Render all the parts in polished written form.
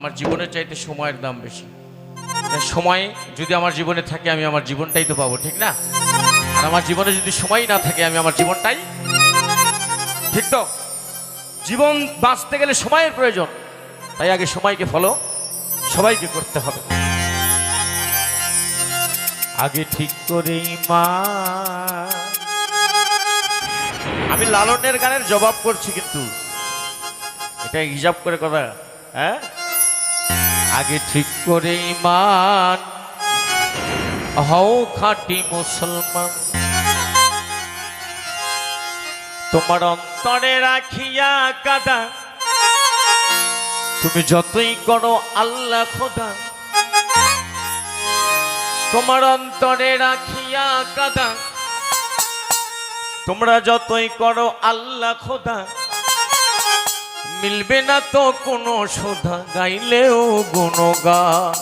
আমার জীবনের চাইতে সময়ের দাম বেশি। সময় যদি আমার জীবনে থাকে আমি আমার জীবনটাই তো পাবো, ঠিক না? আর আমার জীবনে যদি সময় না থাকে আমি আমার জীবনটাই, ঠিক তো? জীবন বাঁচতে গেলে সময়ের প্রয়োজন, তাই আগে সময়কে ফলো সবাইকে করতে হবে। আগে ঠিক করেই মা, আমি লালনের গানের জবাব করছি কিন্তু এটা হিসাব করে কথা। হ্যাঁ, আগে ঠিক করে ইমান হও খাঁটি মুসলমান, তোমার অন্তরে রাখিয়া কাদা তুমি যতই করো আল্লাহ খোদা, তোমার অন্তরে রাখিয়া কাদা তোমরা যতই করো আল্লাহ খোদা, মিলবে না তো কোনো শোধা গাইলেও গুণগান।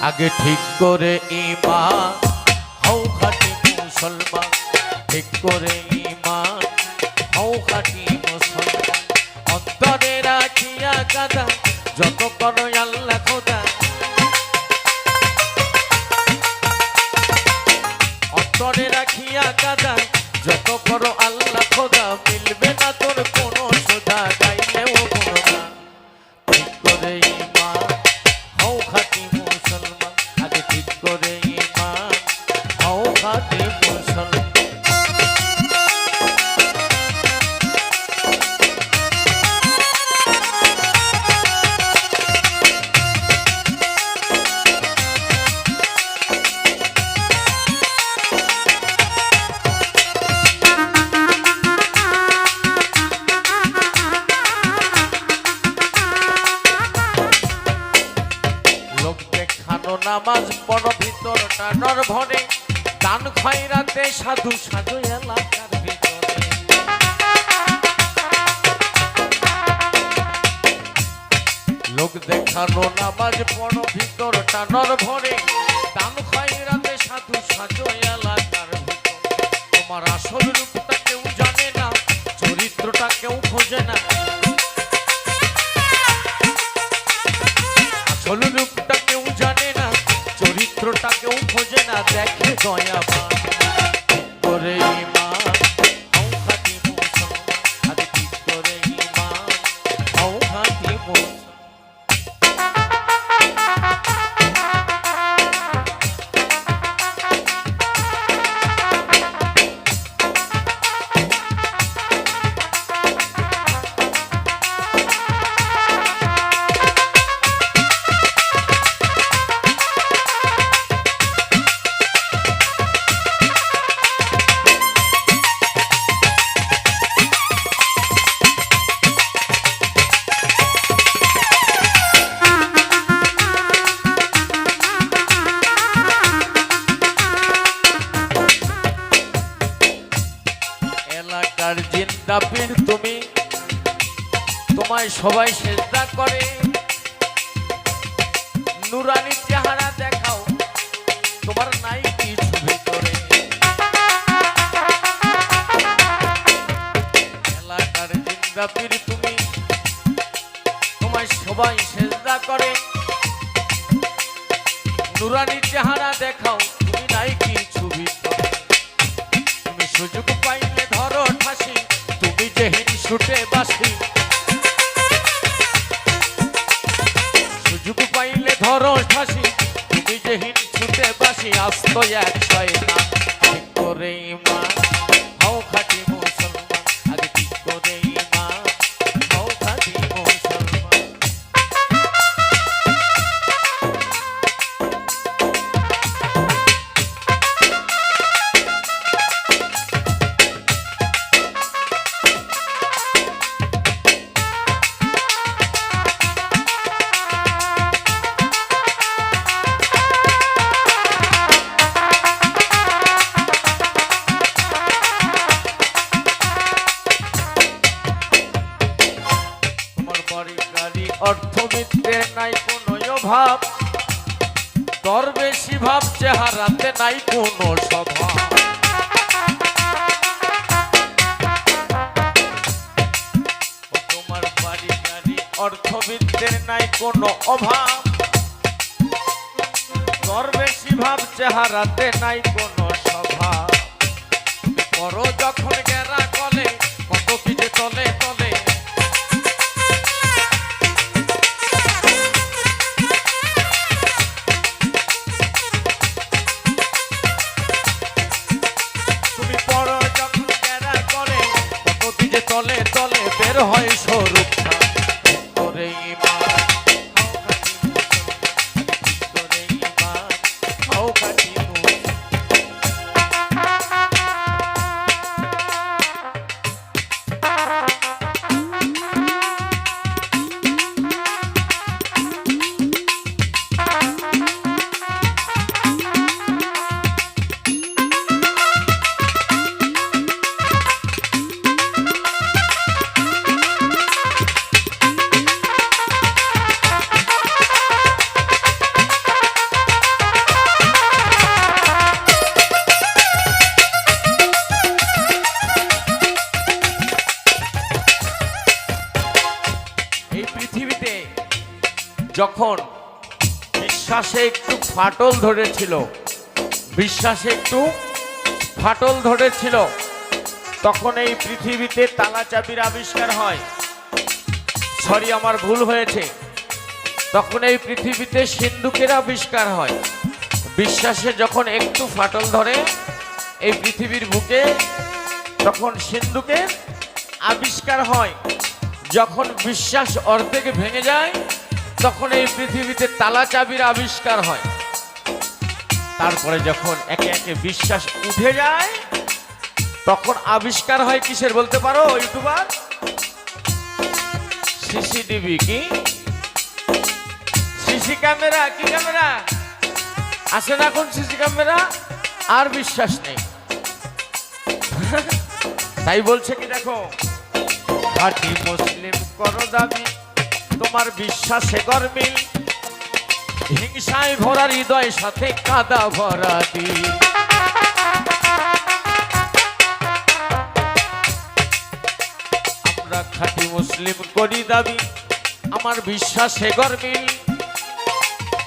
আগে ঠিক করে ঈমান হও খাঁটি মুসলমান, ঠিক করে ঈমান হও খাঁটি মুসলমান, অন্তরে রাখিয়া কাদা যত করো আল্লাহ খোদা, অন্তরে রাখিয়া কাদা যত করো আল্লাহ খোদা, মিলবে না তোর কোনো শোধা গাইলেও গুণগান। ঠিক করে ঈমান হও খাঁটি মুসলমান, আগে ঠিক করে ঈমান হও খাঁটি মুসলমান। নামাজ পড়ো ভিতরটা নর ভরে, দান খয়রাতে সাধু সাধু এলাকার ভিতরে, লোক দেখানো নামাজ পড়ো ভিতরটা নর ভরে, দান খয়রাতে সাধু সাধু এলাকার ভিতরে, তোমার আসল রূপটা কেউ জানে না, চরিত্রটা কেউ খোঁজে না, আসল রূপটা কেউ জানে না, চরিত্রটা কেউ খোঁজে না, দেখে দয়াবান। করে ঈমান হও খাঁটি মুসলমান, আগে ঠিক করে ঈমান হও খাঁটি মুসলমান। এলাকার জিন্দা পীর তুমি, তোমায় সবাই সেজদা করে, নুরানি চেহারা দেখাও তোমার নাই কিছু ভিতরে, এলাকার জিন্দা পীর তুমি, তোমায় সবাই সেজদা করে, নুরানি চেহারা দেখাও তুমি নাই কিছু ভিতরে, তুমি সুযোগ পাইলে ধরো ঠাসি, তুমি যেহিন ছুটে বাসি, সুযোগ পাইলে ধরো ঠাসি, তুমি যেহিন ছুটে বাসি, আস্ত এক শয়তান। ঠিক করে ঈমান হও খাঁটি মুসলমান, আগে ঠিক করে ঈমান হও খাঁটি মুসলমান। অর্থবিত্তের নাই কোনো অভাব, তোর বেশি ভাব চেহারাতে নাই কোনো স্বভাব, তোমার বাড়ি গাড়ি অর্থবিদ্যের নাই কোনো অভাব, দরবেশি ভাব চেহারাতে নাই কোনো স্বভাব। করো যখন গেরা কলে কত কি যে তলে তলে, তুমি পড়ো যখন গেরা কলে কত কি যে তলে তলে বের হয় স্বরূপ করে ইমান। যখন বিশ্বাসে একটু ফাটল ধরেছিল, বিশ্বাসে একটু ফাটল ধরেছিল, তখন এই পৃথিবীতে তালা চাবির আবিষ্কার হয়। সরি, আমার ভুল হয়েছে, তখন এই পৃথিবীতে সিন্ধুকের আবিষ্কার হয়। বিশ্বাসে যখন একটু ফাটল ধরে এই পৃথিবীর বুকে, তখন সিন্ধুকের আবিষ্কার হয়। যখন বিশ্বাস অর্ধেক ভেঙে যায় তখন এই পৃথিবীতে তালা চাবির আবিষ্কার হয়। তারপরে যখন একে একে বিশ্বাস উঠে যায় তখন আবিষ্কার হয় কিসের বলতে পারো ইউটিউবার? সিসিটিভি। কি সিসি ক্যামেরা? কি ক্যামেরা আসে না এখন? CC camera. আর বিশ্বাস নেই। তাই বলছে কি দেখো, খাঁটি মুসলিম করো দাবি তোমার বিশ্বাসে গরমিল, হিংসায় ভরা হৃদয় সাথে কাদা ভরা দিল। আমরা খাঁটি মুসলিম করি দাবি আমার বিশ্বাসে গরমিল,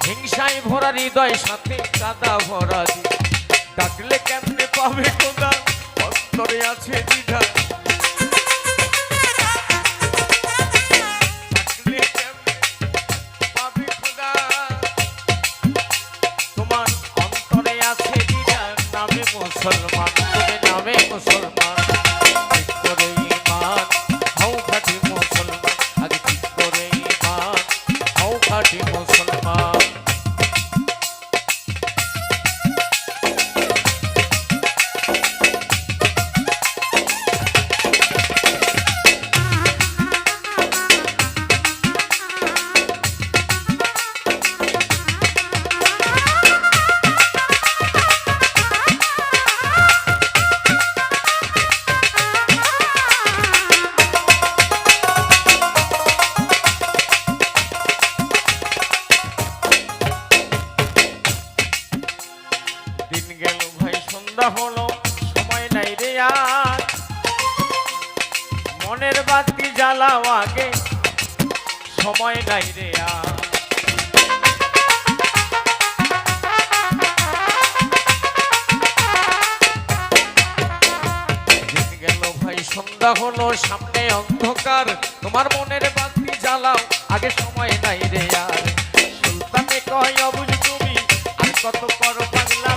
হিংসায় ভরা হৃদয় সাথে কাদা ভরা দিল। ডাকলে কেমনে পাবে খোদা, অন্তরে আছে দ্বিধা। মুসলমান তুমি নামে মুসলমান, ঠিক করে ঈমান হও খাঁটি মুসলমান, আগে ঠিক করে ঈমান হও খাঁটি মুসলমান। দিন গেল ভাই সন্ধ্যা হলো, সময় নাই রে আজ, মনের বাতি জ্বালাও আগে, সময় নাই রে আজ। দিন গেল ভাই সন্ধ্যা হলো, সামনে অন্ধকার, তোমার মনের বাতি জ্বালাও আগে, সময় নাই রে আর। সুলতানে কয় অবুঝ তুমি আর কত করো পাগলা